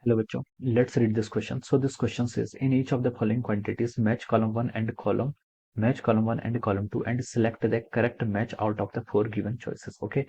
Hello बच्चों, let's read this question. So this question says, in each of the following quantities, match column 1 and column 2 and select the correct match out of the four given choices. Okay,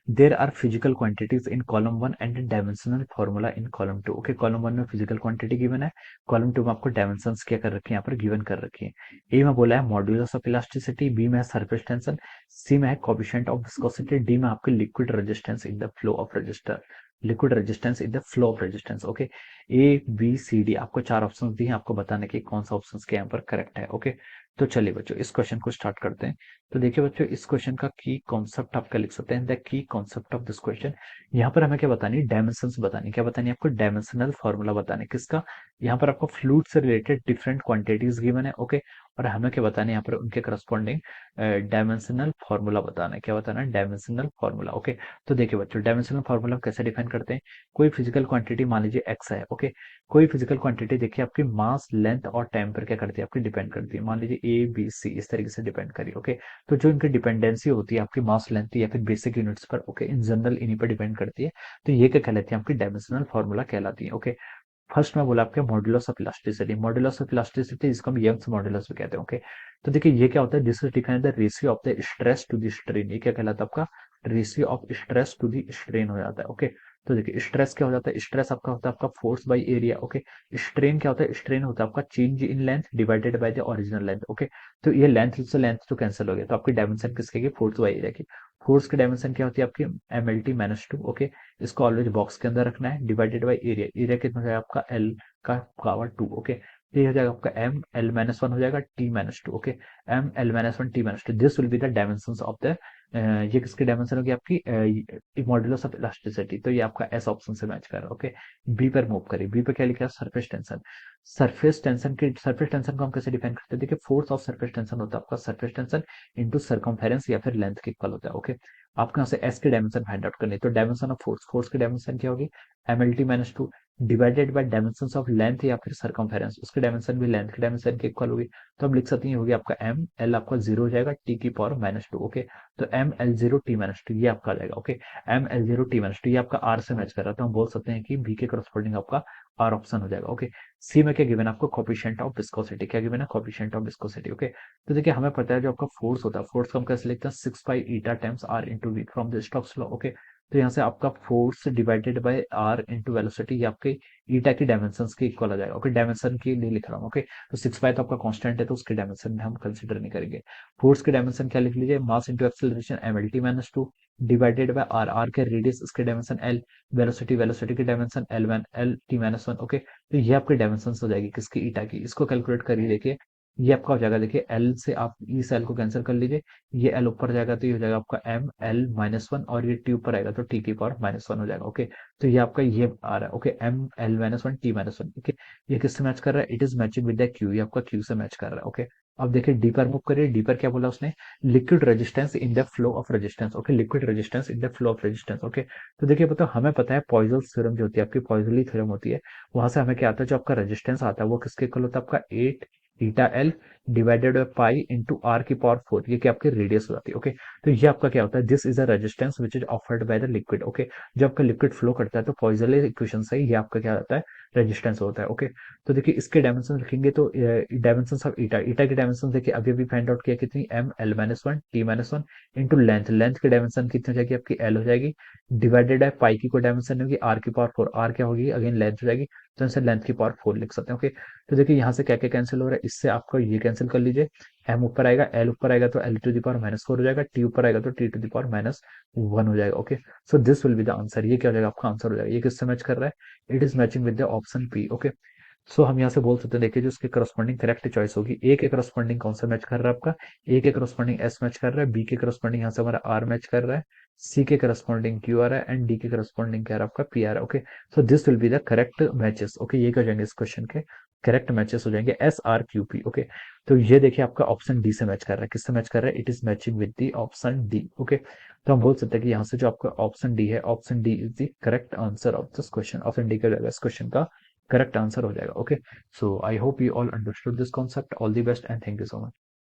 there are physical quantities in column 1 and dimensional formula in column 2. Okay, column 1 में physical quantity given है, column 2 में आपको dimensions क्या कर रखी है, यहाँ पर given कर रखी है. A में बोला है modulus of elasticity, B में है surface tension, C में है coefficient of viscosity, D में आपके liquid resistance in the flow of resistor. Liquid resistance in the flow of resistance. Okay, A B C D आपको चार ऑप्शंस दिए हैं, आपको बताने के कौन सा ऑप्शंस के यहाँ पर करेक्ट है. ओके, तो चलिए बच्चों इस क्वेश्चन को स्टार्ट करते हैं. तो देखिए बच्चों, इस क्वेश्चन का की कॉन्सेप्ट आपका लिख सकते हैं. The key concept of this question, यहाँ पर हमें क्या बतानी, डायमेंशंस बतानी. क्या बतानी आपको, डायमेंशनल फॉर्मूला बताने. किसका, यहाँ पर आपको फ्लूइड से रिलेटेड डिफरेंट क्वांटिटीज गिवन है. ओके, और हमें क्या बताना है यहाँ पर उनके करस्पॉन्डिंग डायमेंशनल फॉर्मूला बताना है. क्या बताना है, डायमेंशनल फॉर्मूला. ओके, तो देखिए बच्चों, डायमेंशनल फॉर्मूला कैसे डिफाइन करते हैं. कोई फिजिकल क्वांटिटी मान लीजिए एक्स है. ओके, कोई फिजिकल क्वांटिटी देखिए आपकी मास, लेंथ और टाइम पर क्या करती है, आपकी डिपेंड करती है. मान लीजिए ए बी सी इस तरीके से डिपेंड करिए. ओके, तो जो इनकी डिपेंडेंसी होती है आपकी मास, लेंथ या फिर बेसिक यूनिट्स पर, ओके, इन जनरल इन्हीं पर डिपेंड करती है. तो ये क्या कहलाती है, आपकी डायमेंशनल फॉर्मूला कहलाती है. ओके, फर्स्ट में बोला आपके modulus of elasticity. Modulus of elasticity जिसको हम यंग्स मॉड्यूलस भी कहते हैं. ओके, तो देखिए ये क्या होता है, this is defined the ratio of the stress to the strain. ये क्या कहलाता है आपका, ratio of stress to the strain हो जाता है. ओके, तो देखिए स्ट्रेस क्या हो जाता है, स्ट्रेस आपका होता है आपका force by area. Okay, strain क्या होता है, स्ट्रेन होता है आपका change in length divided by the original length. Okay, तो ये लेंथ से लेंथ तो कैंसिल हो गया, तो आपकी डायमेंशन किसके की, फोर्स बाय एरिया की. फोर्स की डायमेंशन क्या होती है आपकी, M L T minus two. Okay, इसको ऑलवेज बॉक्स के अंदर रखना है, डिवाइडेड बाय एरिया. एरिया कितना हो जाएगा आपका, एल का पावर 2. ओके, तो ये हो जाएगा आपका एम एल माइनस वन हो जाएगा T minus two. Okay, M L minus one T minus two, this will be the dimension of the, ये किसकी डायमेंशन होगी आपकी, मॉड्यूलस ऑफ इलास्टिसिटी. तो ये आपका एस ऑप्शन से मैच कर रहा है. ओके, बी पर मूव करिए. बी पर क्या लिखा है, सरफेस टेंशन. सरफेस टेंशन को हम कैसे डिफाइन करते हैं, देखिए फोर्स ऑफ सरफेस टेंशन होता है आपका सरफेस टेंशन इनटू सरकमफेरेंस या फिर लेंथ के इक्वल होता है. ओके, आपको यहाँ से एस की डायमेंशन फाइंड आउट करनी है. तो डायमेंशन ऑफ फोर्स, फोर्स की डायमेंशन क्या होगी, M L T minus two divided by dimension of length या फिर सरकमफेरेंस, उसकी डायमेंशन भी लेंथ की डायमेंशन के इक्वल होगी. तो हम लिख सकते हैं होगी आपका एम एल आपका जीरो हो जाएगा टी की पावर माइनस टू. ओके, तो M L zero T minus two ये आपका आ जाएगा. Okay, M L zero T minus two ये आपका आर से मैच कर रहा है, तो हम बोल सकते हैं कि बी के करस्पॉन्डिंग आपका आर ऑप्शन हो जाएगा. ओके, सी में क्या गिवन है आपको, कोफिशिएंट ऑफ विस्कोसिटी. क्या गिवन है, कोफिशिएंट ऑफ विस्कोसिटी. ओके, तो देखिए हमें पता है जो आपका फोर्स होता है, फोर्स को हम कैसे लिखते हैं, 6 pi eta times r into v from the Stokes law. Okay, तो यहाँ से आपका force divided by r into velocity ये आपके ईटा की डायमेंशंस के इक्वल आ जाएगा. ओके, डायमेंशन के लिए लिख रहा हूँ. ओके, तो 6 पाई तो आपका कांस्टेंट है, तो उसके डायमेंशन में हम कंसिडर नहीं करेंगे. फोर्स के डायमेंशन क्या लिख लीजिए, mass into acceleration M L T minus two divided by R, R के रेडियस इसके डायमेंशन एल, वेलोसिटी, वेलोसिटी की dimension L one L T minus one. Okay, तो ये आपकी डायमेंशन हो जाएगी किसकी, ईटा की. इसको कैलकुलेट करिए. देखिए ये आपका हो जाएगा, देखिए एल से आप इस एल को कैंसिल कर लीजिए, ये एल ऊपर जाएगा तो ये हो जाएगा आपका एम एल माइनस वन, और ये टी ऊपर आएगा तो टी की पावर माइनस वन हो जाएगा. ओके, तो ये आपका ये आ रहा है. Okay, M L minus one T minus one. Okay, ये किससे मैच कर रहा है, it is matching with the Q, ये आपका क्यू से मैच कर रहा है. ओके, अब देखिए डी पर मूव करिए. डी पर क्या बोला उसने, liquid resistance in the flow of resistance. Okay, liquid resistance in the flow of resistance. Okay, तो देखिए बताओ, हमें पता है पॉइजन थ्योरम जो होती है आपकी, पॉइजनली थ्योरम होती है, वहां से हमें क्या आता है, जो आपका रेजिस्टेंस आता है वो किसके इक्वल होता है आपका 8 eta L divided by pi into R की पावर 4, ये क्या आपकी रेडियस हो जाती है. ओके, तो ये आपका क्या होता है, this is a resistance which is offered by the liquid. Okay, जब आपका लिक्विड फ्लो करता है तो पॉइजनली इक्वेशन से ये आपका क्या होता है, रेजिस्टेंस होता है. ओके, तो देखिए इसके डायमेंशन रखेंगे तो डायमेंशन ऑफ ईटा, ईटा की डायमेंशन देखिए अभी अभी फाइंड आउट किया कितनी, M L minus one T minus one into length, length की डायमेंशन कितनी हो जाएगी आपकी, एल हो जाएगी डिवाइडेड है पाई की कोई डायमेंशन होगी आर की पावर 4, आर क्या होगी अगेन लेंथ हो जाएगी, तो इनसे लेंथ की पावर 4 लिख सकते हैं. ओके, तो देखिए यहाँ से क्या क्या कैंसिल हो रहा है, इससे आपका ये कैंसिल कर लीजिए, एम ऊपर आएगा, एल ऊपर आएगा तो L to the power minus 4 हो जाएगा, टी ऊपर आएगा तो T to the power minus 1 हो जाएगा. Okay, so this will be the answer. ये क्या हो जाएगा आपका आंसर हो जाएगा. ये किससे मैच कर रहा है, it is matching with the option P. Okay, so हम यहाँ से बोल सकते हैं, देखिए जो उसके करस्पॉन्डिंग करेक्ट चॉइस होगी, ए के करस्पॉन्डिंग कौन सा मैच कर रहा है आपका, ए के करस्पॉन्डिंग एस मैच कर रहा है, बी के करस्पॉन्डिंग यहाँ से हमारा आर मैच कर रहा है, सी के करस्पॉन्डिंग क्यू आ रहा है, एंड डी के करस्पॉन्डिंग क्या आ रहा है आपका पी आ रहा है. Okay, so this will be the correct matches. Okay, ये क्या हो जाएंगे इस क्वेश्चन के करेक्ट मैचेस हो जाएंगे, S R Q P. Okay, तो ये देखिए आपका ऑप्शन डी से मैच कर रहा है, किससे मैच कर रहा है, it is matching with the option D. Okay, तो हम बोल सकते हैं कि यहाँ से जो आपका ऑप्शन डी है, option D is the correct answer of this question. Option D का इस क्वेश्चन का करेक्ट आंसर हो जाएगा. Okay, so I hope you all understood this concept. All the best and thank you so much.